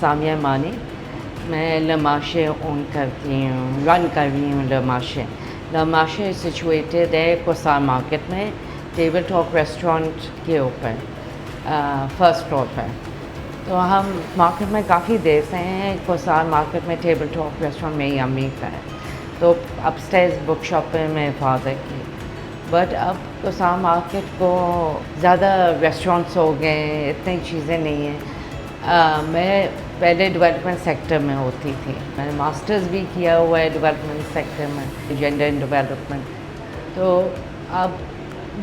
سامیہ مانی. میں Le Marché اون کرتی ہوں, رن کر رہی ہوں Le Marché. Le Marché situated ہے کوسار مارکیٹ میں, ٹیبل ٹاک ریسٹورینٹ کے اوپر, فرسٹ فلور پر. تو ہم مارکیٹ میں کافی دیر سے ہیں, کوسار مارکیٹ میں ٹیبل ٹاک ریسٹورینٹ میں امی کا ہے. تو اپ اسٹیئرز بک شاپ پہ میں فادر کی. بٹ اب کوسار مارکیٹ کو زیادہ ریسٹورینٹس ہو گئے ہیں, اتنی چیزیں نہیں ہیں. میں پہلے ڈیولپمنٹ سیکٹر میں ہوتی تھی, میں نے ماسٹرز بھی کیا ہوا ہے ڈیولپمنٹ سیکٹر میں, جینڈر اینڈ ڈیولپمنٹ. تو اب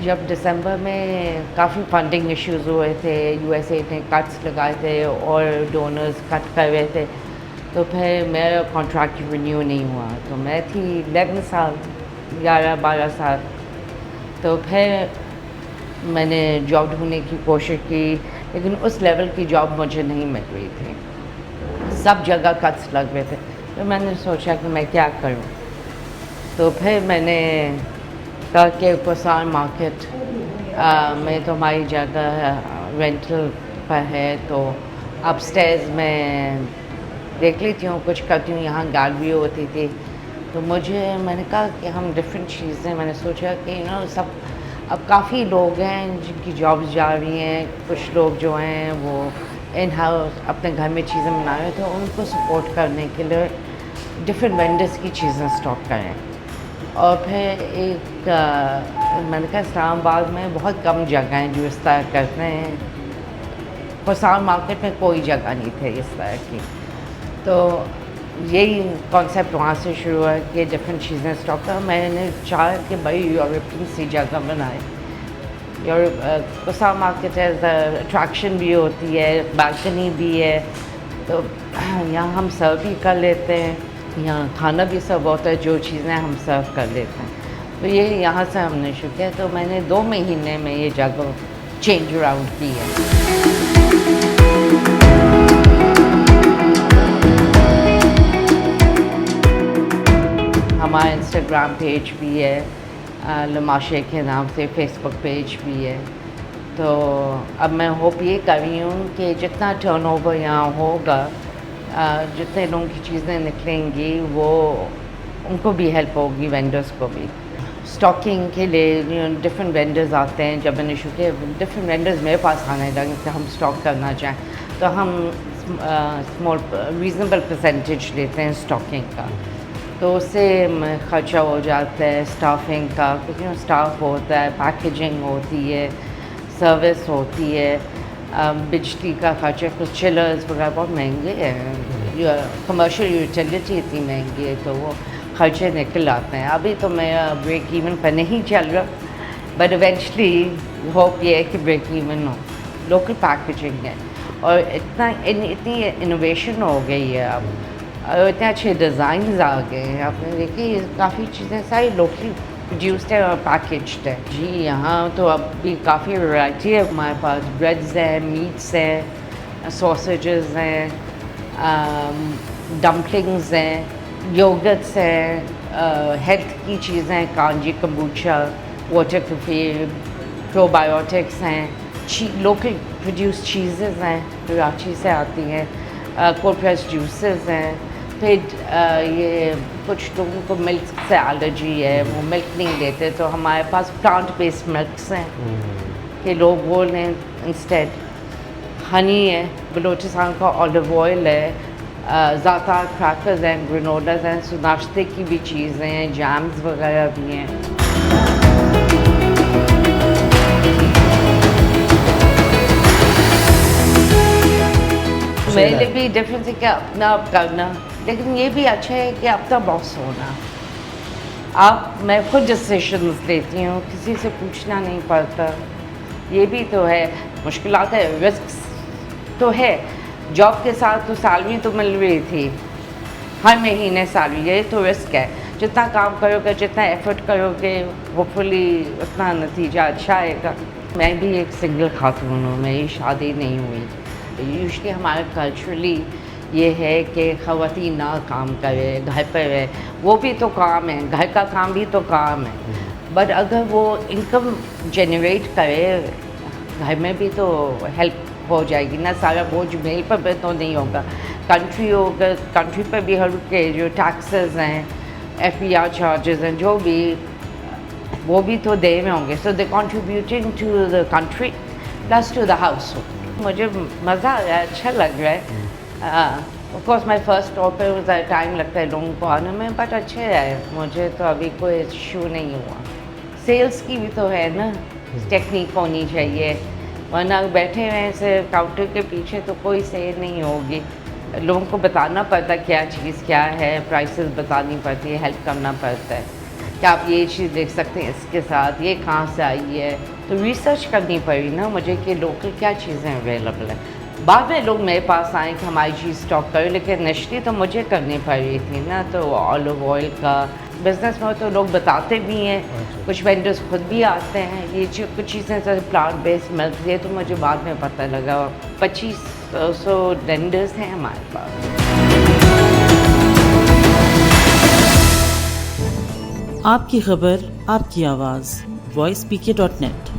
جب دسمبر میں کافی فنڈنگ ایشوز ہوئے تھے, یو ایس اے نے کٹس لگائے تھے اور ڈونرز کٹ کر رہے تھے, تو پھر میرا کانٹریکٹ رینیو نہیں ہوا. تو میں تھی 11 سال, 11-12 سال. تو پھر میں نے جاب ڈھونڈنے کی کوشش کی, لیکن اس لیول کی جاب مجھے نہیں مل رہی تھی, سب جگہ کٹس لگ رہے تھے. تو میں نے سوچا کہ میں کیا کروں. تو پھر میں نے کہا کہ کوسار مارکیٹ میں تو ہماری جگہ رینٹل پر ہے, تو اپ اسٹیئرز میں دیکھ لیتی ہوں, کچھ کرتی ہوں. یہاں گیلری ہوتی تھی, تو میں نے کہا کہ ہم ڈفرینٹ چیزیں, میں نے سوچا کہ سب اب کافی لوگ ہیں جن کی جابس جا رہی ہیں, کچھ لوگ جو ہیں وہ ان ہاؤس اپنے گھر میں چیزیں بنا رہے ہیں, تو ان کو سپورٹ کرنے کے لیے ڈفرینٹ وینڈرس کی چیزیں اسٹاک کریں. اور پھر ایک میں نے کہا اسلام آباد میں بہت کم جگہ ہیں جو اس طرح کرتے ہیں, کوسار مارکیٹ میں کوئی جگہ نہیں تھے اس طرح کی. تو یہی کانسیپٹ وہاں سے شروع ہے کہ ڈفرینٹ چیزیں اسٹاک کر. میں نے چاہ کہ بڑی یورپین سی جگہ بنائے. کوسار مارکیٹ ایز اٹریکشن بھی ہوتی ہے, بالکنی بھی ہے, تو یہاں ہم سرو بھی کر لیتے ہیں, یہاں کھانا بھی سرو ہوتا ہے, جو چیزیں ہم سرو کر لیتے ہیں. تو یہ یہاں سے ہم نے شروع کیا. تو میں نے 2 مہینے میں یہ جگہ چینج اراؤنڈ کی ہے. ہمارا انسٹاگرام پیج بھی ہے Le Marché کے نام سے, فیس بک پیج بھی ہے. تو اب میں ہوپ یہ کر رہی ہوں کہ جتنا ٹرن اوور یہاں ہوگا, جتنے لوگوں کی چیزیں نکلیں گی, وہ ان کو بھی ہیلپ ہوگی, وینڈرس کو بھی. اسٹاکنگ کے لیے ڈفرینٹ وینڈرز آتے ہیں. جب میں نے شروع کیا, ڈفرینٹ وینڈرز میرے پاس آنے لگے کہ ہم اسٹاک کرنا چاہیں, تو ہم اسمال ریزنیبل پرسنٹیج لیتے ہیں اسٹاکنگ کا. تو اس سے خرچہ ہو جاتا ہے اسٹافنگ کا, کیونکہ اسٹاف ہوتا ہے, پیکیجنگ ہوتی ہے, سروس ہوتی ہے, بجلی کا خرچہ, کچھ چلرز وغیرہ بہت مہنگے ہیں, کمرشل یوٹیلیٹی اتنی مہنگی ہے, تو وہ خرچے نکل آتے ہیں. ابھی تو میرا بریک ایون پر نہیں چل رہا, بٹ ایونچولی ہوپ یہ ہے کہ بریک ایون ہو. لوکل پیکیجنگ ہے, اور اتنی انوویشن ہو گئی ہے اب, اور اتنے اچھے ڈیزائنز آ گئے ہیں. آپ نے دیکھی کافی چیزیں ساری لوکلی پروڈیوسڈ ہے اور پیکیجڈ ہے. جی یہاں تو اب بھی کافی ورائٹی ہے ہمارے پاس. بریڈز ہیں, میٹس ہیں, سوسیجز ہیں, ڈمپلنگز ہیں, یوگرٹس ہیں, ہیلتھ کی چیزیں, کانجی کمبوچا, واٹر کیفیر, پرو بایوٹکس ہیں, لوکل پروڈیوس چیزز ہیں کراچی سے آتی ہیں, کولڈ پریس جوسز ہیں. پھر یہ کچھ لوگوں کو ملک سے الرجی ہے, وہ ملک نہیں لیتے, تو ہمارے پاس پلانٹ بیسڈ ملکس ہیں کہ لوگ وہ لیں انسٹیڈ. ہنی ہے, بلوچستان کا آلیو آئل ہے, زعتر کریکرز ہیں, گرینولز ہیں, سو ناشتے کی بھی چیزیں ہیں, جیمز وغیرہ بھی ہیں. میرے لیے بھی ڈفرینس ہے کہ اپنا کرنا, لیکن یہ بھی اچھا ہے کہ اپنا باس ہونا. میں خود ڈسیشنز لیتی ہوں, کسی سے پوچھنا نہیں پڑتا. یہ بھی تو ہے, مشکلات ہے, رسکس تو ہے. جاب کے ساتھ تو سیلری تو مل رہی تھی, ہر مہینے سیلری, یہ تو رسک ہے. جتنا کام کرو گے, جتنا ایفرٹ کرو گے, ہوپ فلی اتنا نتیجہ اچھا آئے گا. میں بھی ایک سنگل خاتون ہوں, میری شادی نہیں ہوئی. یوزلی ہمارے کلچرلی یہ ہے کہ خواتین نہ کام کرے, گھر پہ رہے. وہ بھی تو کام ہے, گھر کا کام بھی تو کام ہے, بٹ اگر وہ انکم جنریٹ کرے گھر میں بھی تو ہیلپ ہو جائے گی نا, سارا بوجھ میل پر تو نہیں ہوگا. کنٹری ہوگا, کنٹری پہ بھی ہر کے جو ٹیکسز ہیں, FPR چارجز ہیں, جو بھی وہ بھی تو دے میں ہوں گے. So they contributing to the country plus to the house. مجھے مزہ آ رہا ہے, اچھا لگ رہا ہے. Of course my first top پہ ٹائم لگتا ہے لوگوں کو آنے میں, بٹ اچھے ہے. مجھے تو ابھی کوئی ایشو نہیں ہوا. سیلس کی بھی تو ہے نا, ٹیکنیک ہونی چاہیے, ورنہ بیٹھے ہوئے سے کاؤنٹر کے پیچھے تو کوئی سیل نہیں ہوگی. لوگوں کو بتانا پڑتا کیا چیز کیا ہے, پرائسز بتانی پڑتی ہے, ہیلپ کرنا پڑتا ہے کہ آپ یہ چیز دیکھ سکتے ہیں اس کے ساتھ, یہ کہاں سے آئی ہے. تو ریسرچ کرنی پڑی نا مجھے کہ لوکل کیا چیزیں اویلیبل ہیں. بعد میں لوگ میرے پاس آئیں کہ ہماری چیز اسٹاک کریں, لیکن انیشلی تو مجھے کرنی پڑ رہی تھی نا. تو آلو آئل کا بزنس میں تو لوگ بتاتے بھی ہیں, کچھ وینڈرز خود بھی آتے ہیں. یہ کچھ چیزیں پلانٹ بیسڈ ملک, یہ تو مجھے بعد میں پتہ لگا. 2500 وینڈرز ہیں ہمارے پاس. آپ کی خبر, آپ کی آواز, voicepk.net.